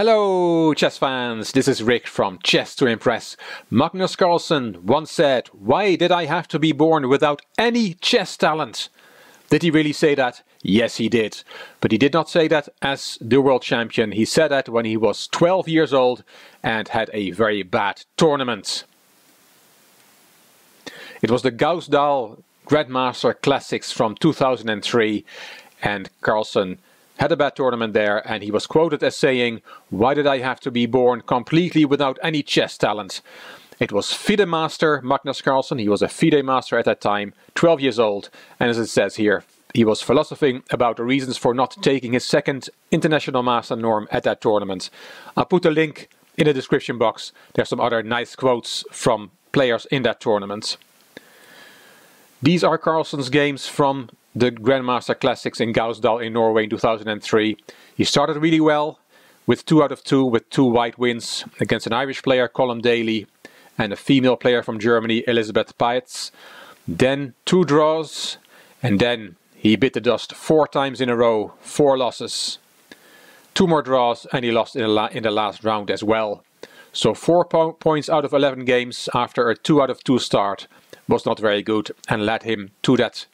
Hello chess fans, this is Rick from Chess to Impress. Magnus Carlsen once said, "Why did I have to be born without any chess talent?" Did he really say that? Yes, he did. But he did not say that as the world champion. He said that when he was 12 years old and had a very bad tournament. It was the Gausdal Grandmaster Classics from 2003, and Carlsen had a bad tournament there, and he was quoted as saying, "Why did I have to be born completely without any chess talent?" It was FIDE master Magnus Carlsen. He was a FIDE master at that time, 12 years old, and as it says here, he was philosophizing about the reasons for not taking his second international master norm at that tournament. I'll put a link in the description box. There's some other nice quotes from players in that tournament. These are Carlsen's games from the Grandmaster Classics in Gausdal in Norway in 2003. He started really well with 2 out of 2 with 2 white wins against an Irish player, Colm Daly, and a female player from Germany, Elisabeth Paetz. Then 2 draws, and then he bit the dust 4 times in a row, 4 losses. 2 more draws, and he lost in the last round as well. So 4 points out of 11 games after a 2 out of 2 start was not very good and led him to that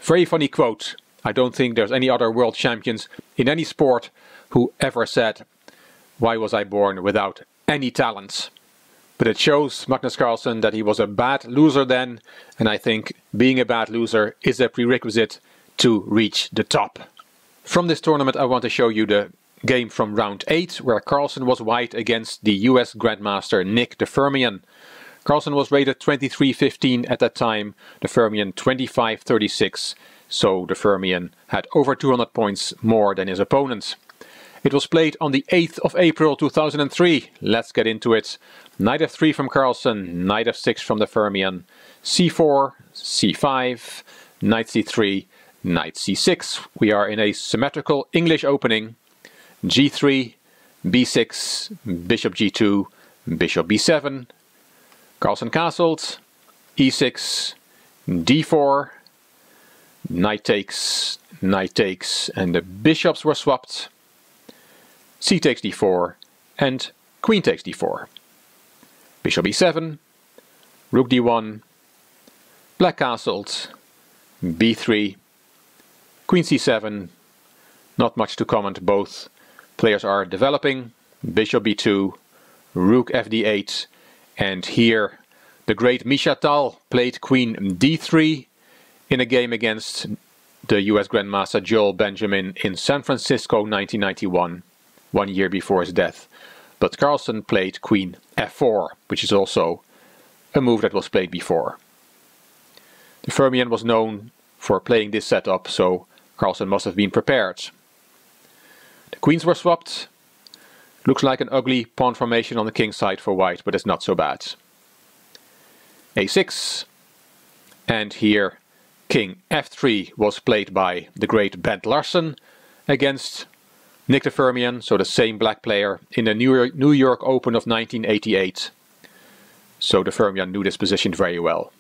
very funny quote. I don't think there's any other world champions in any sport who ever said, "Why was I born without any talent?" But it shows Magnus Carlsen that he was a bad loser then, and I think being a bad loser is a prerequisite to reach the top. From this tournament I want to show you the game from round 8, where Carlsen was white against the US Grandmaster Nick de Firmian. Carlsen was rated 23-15 at that time, de Firmian 25-36, so de Firmian had over 200 points more than his opponent. It was played on the 8th of April 2003. Let's get into it. Knight f3 from Carlsen, knight f6 from de Firmian, c4, c5, knight c3, knight c6. We are in a symmetrical English opening. g3, b6, bishop g2, bishop b7. Carlsen castled, e6, d4, knight takes, and the bishops were swapped. C takes d4, and queen takes d4. Bishop e7, rook d1, black castled, b3, queen c7. Not much to comment, both players are developing. Bishop b2, rook fd8, and here the great Misha Tal played queen d3 in a game against the US Grandmaster Joel Benjamin in San Francisco 1991, 1 year before his death. But Carlsen played queen f4, which is also a move that was played before. De Firmian was known for playing this setup, so Carlsen must have been prepared. The queens were swapped. Looks like an ugly pawn formation on the king side for white, but it's not so bad. a6, and here king f3 was played by the great Bent Larsen against Nick de Firmian, so the same black player, in the New York Open of 1988. So de Firmian knew this position very well.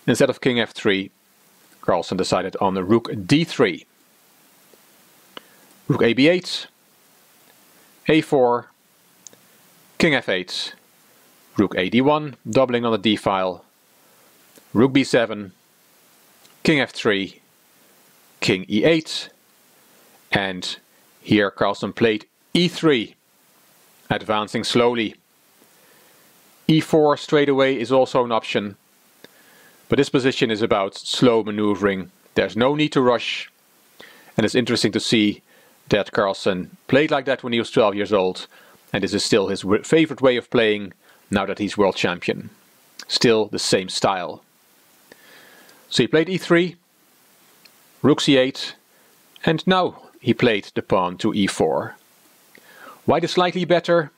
Instead of king f3, Carlsen decided on the rook d3. Rook ab8, a4, king f8, rook a d1, doubling on the d-file, rook b7, king f3, king e8, and here Carlsen played e3, advancing slowly. e4 straight away is also an option, but this position is about slow maneuvering. There's no need to rush, and it's interesting to see that Carlsen played like that when he was 12 years old, and this is still his favorite way of playing now that he's world champion. Still the same style. So he played e3, rook c8, and now he played the pawn to e4. White is slightly better.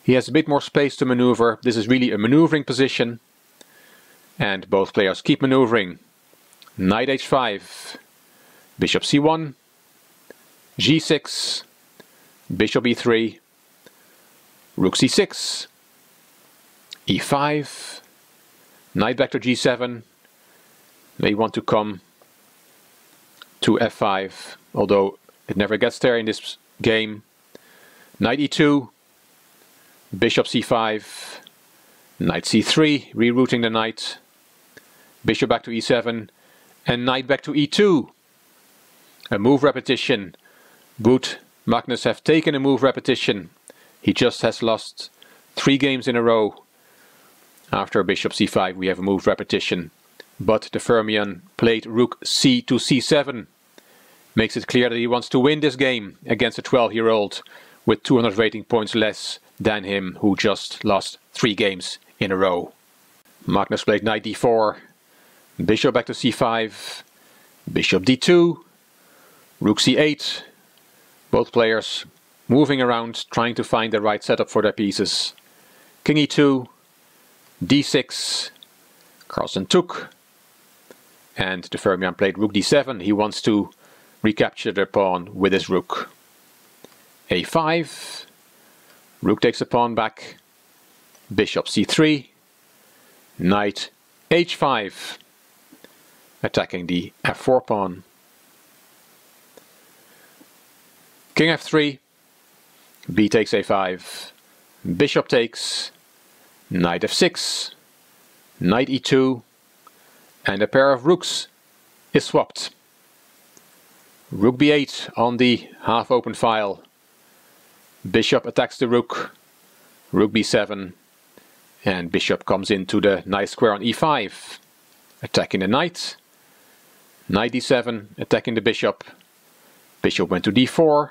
He has a bit more space to maneuver. This is really a maneuvering position, and both players keep maneuvering. Knight h5, bishop c1, g6, bishop e3, rook c6, e5, knight back to g7. May want to come to f5, although it never gets there in this game. Knight e2, bishop c5, knight c3, rerouting the knight, bishop back to e7, and knight back to e2. A move repetition. Would Magnus have taken a move repetition? He just has lost 3 games in a row. After bishop c5 we have a move repetition. But the Fermion played rook c to c7. Makes it clear that he wants to win this game against a 12-year-old with 200 rating points less than him, who just lost 3 games in a row. Magnus played knight d4, bishop back to c5, bishop d2, rook c8. Both players moving around, trying to find the right setup for their pieces. King e2, d6, Carlsen took, and the Fermion played rook d7. He wants to recapture the pawn with his rook. a5, rook takes the pawn back, bishop c3, knight h5, attacking the f4 pawn. King f3, b takes a5, bishop takes, knight f6, knight e2, and a pair of rooks is swapped. Rook b8 on the half-open file. Bishop attacks the rook, rook b7, and bishop comes into the nice square on e5, attacking the knight. Knight d7, attacking the bishop. Bishop went to d4,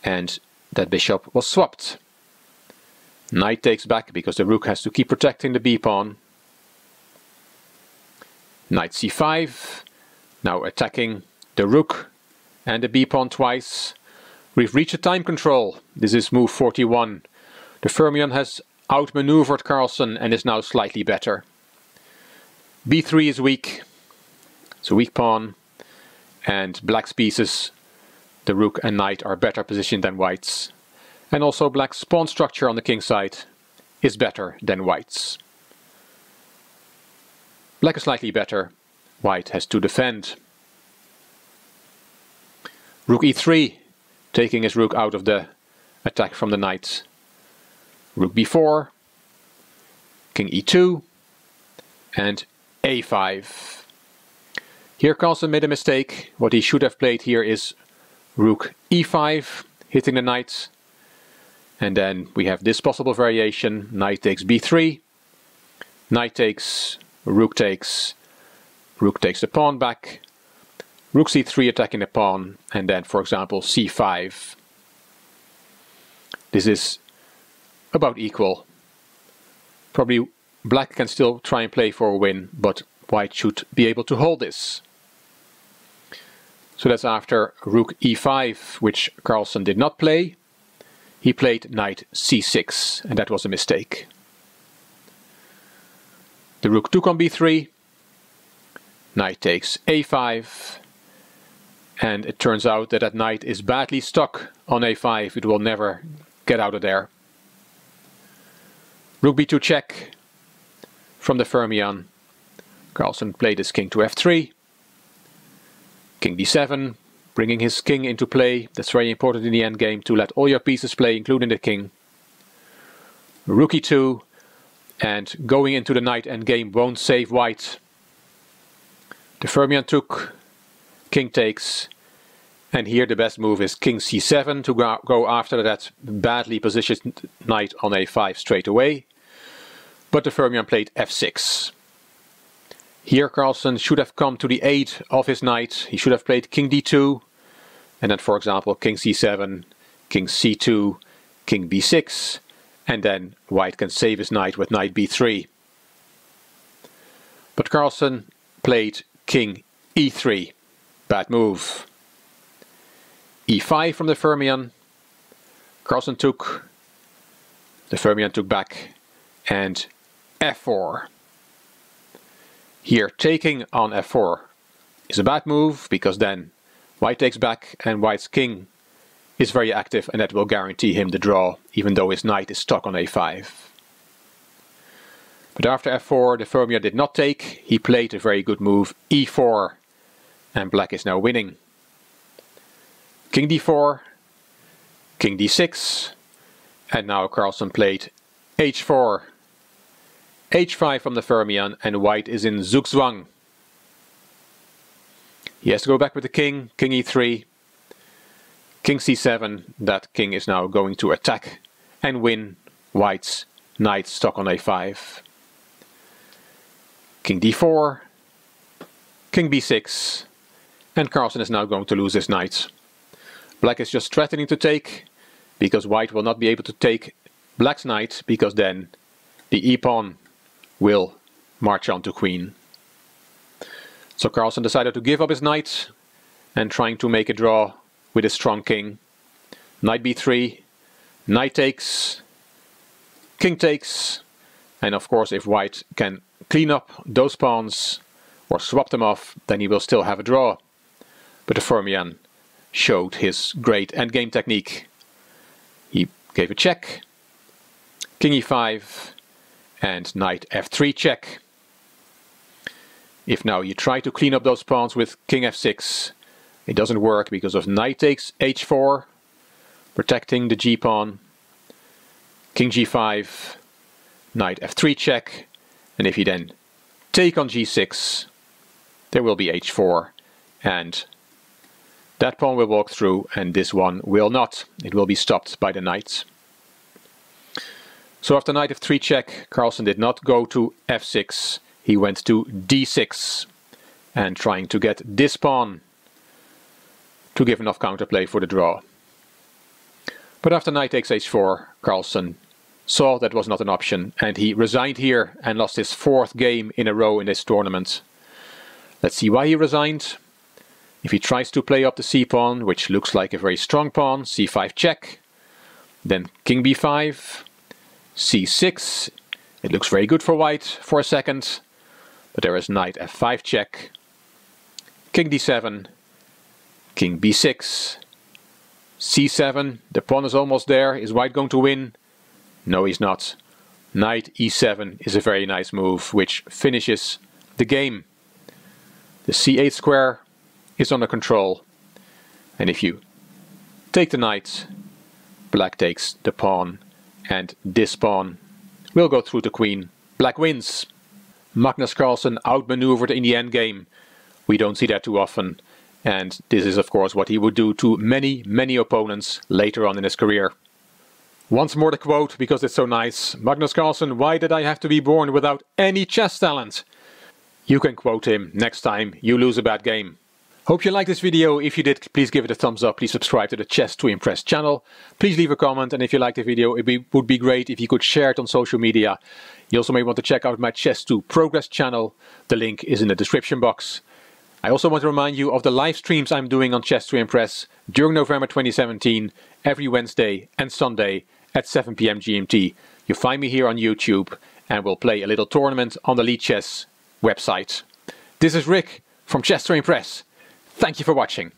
and that bishop was swapped. Knight takes back because the rook has to keep protecting the b-pawn. Knight c5, now attacking the rook and the b-pawn twice. We've reached a time control. This is move 41. The Fermion has outmaneuvered Carlsen and is now slightly better. b3 is weak. It's a weak pawn, and black's pieces, the rook and knight, are better positioned than white's. And also black's pawn structure on the king side is better than white's. Black is slightly better. White has to defend. Rook e3, taking his rook out of the attack from the knight. Rook b4, king e2, and a5. Here Carlsen made a mistake. What he should have played here is rook e5, hitting the knight. And then we have this possible variation. Knight takes b3, knight takes, rook takes the pawn back, rook c3 attacking the pawn, and then, for example, c5. This is about equal. Probably black can still try and play for a win, but white should be able to hold this. So that's after rook e5, which Carlsen did not play. He played knight c6, and that was a mistake. The rook took on b3, knight takes a5, and it turns out that that knight is badly stuck on a5. It will never get out of there. Rook b2 check from the Fermion. Carlsen played his king to f3, king d7, bringing his king into play. That's very important in the endgame, to let all your pieces play, including the king. Rook e2, and going into the knight endgame won't save white. The Fermion took, king takes, and here the best move is king c7 to go after that badly positioned knight on a5 straight away. But the Fermion played f6. Here Carlsen should have come to the aid of his knight. He should have played king d2, and then, for example, king c7, king c2, king b6, and then white can save his knight with knight b3. But Carlsen played king e3. Bad move. e5 from the Fermion. Carlsen took, the Fermion took back, and f4. Here taking on f4 is a bad move, because then white takes back and white's king is very active, and that will guarantee him the draw, even though his knight is stuck on a5. But after f4 the Fermion did not take. He played a very good move, e4, and black is now winning. King d4, king d6, and now Carlsen played h4, h5 from the Fermion, and white is in zugzwang. He has to go back with the king, king e3, king c7, that king is now going to attack and win white's knight stuck on a5. King d4, king b6, and Carlsen is now going to lose his knight. Black is just threatening to take, because white will not be able to take black's knight, because then the e-pawn will march on to queen. So Carlsen decided to give up his knight and trying to make a draw with his strong king. Knight b3, knight takes, king takes, and of course if white can clean up those pawns or swap them off, then he will still have a draw. But the Fermion showed his great endgame technique. He gave a check, king e5, and knight f3 check. If now you try to clean up those pawns with king f6, it doesn't work because of knight takes h4, protecting the g-pawn, king g5, knight f3 check, and if you then take on g6, there will be h4, and that pawn will walk through, and this one will not. It will be stopped by the knight. So after knight f3 check, Carlsen did not go to f6. He went to d6, and trying to get this pawn to give enough counterplay for the draw. But after knight takes h4, Carlsen saw that was not an option, and he resigned here and lost his 4th game in a row in this tournament. Let's see why he resigned. If he tries to play up the c-pawn, which looks like a very strong pawn, c5 check, then king b5, c6, it looks very good for white for a second, but there is knight f5 check, king d7, king b6, c7, the pawn is almost there. Is white going to win? No, he's not. Knight e7 is a very nice move, which finishes the game. The c8 square is under control, and if you take the knight, black takes the pawn, and this pawn will go through the queen. Black wins. Magnus Carlsen outmaneuvered in the endgame. We don't see that too often, and this is of course what he would do to many opponents later on in his career. Once more the quote, because it's so nice. Magnus Carlsen, why did I have to be born without any chess talent? You can quote him next time you lose a bad game. Hope you liked this video. If you did, please give it a thumbs up. Please subscribe to the Chess to Impress channel. Please leave a comment, and if you liked the video, would be great if you could share it on social media. You also may want to check out my Chess to Progress channel. The link is in the description box. I also want to remind you of the live streams I'm doing on Chess to Impress during November 2017, every Wednesday and Sunday at 7 PM GMT. You find me here on YouTube, and we'll play a little tournament on the Lead Chess website. This is Rick from Chess to Impress. Thank you for watching.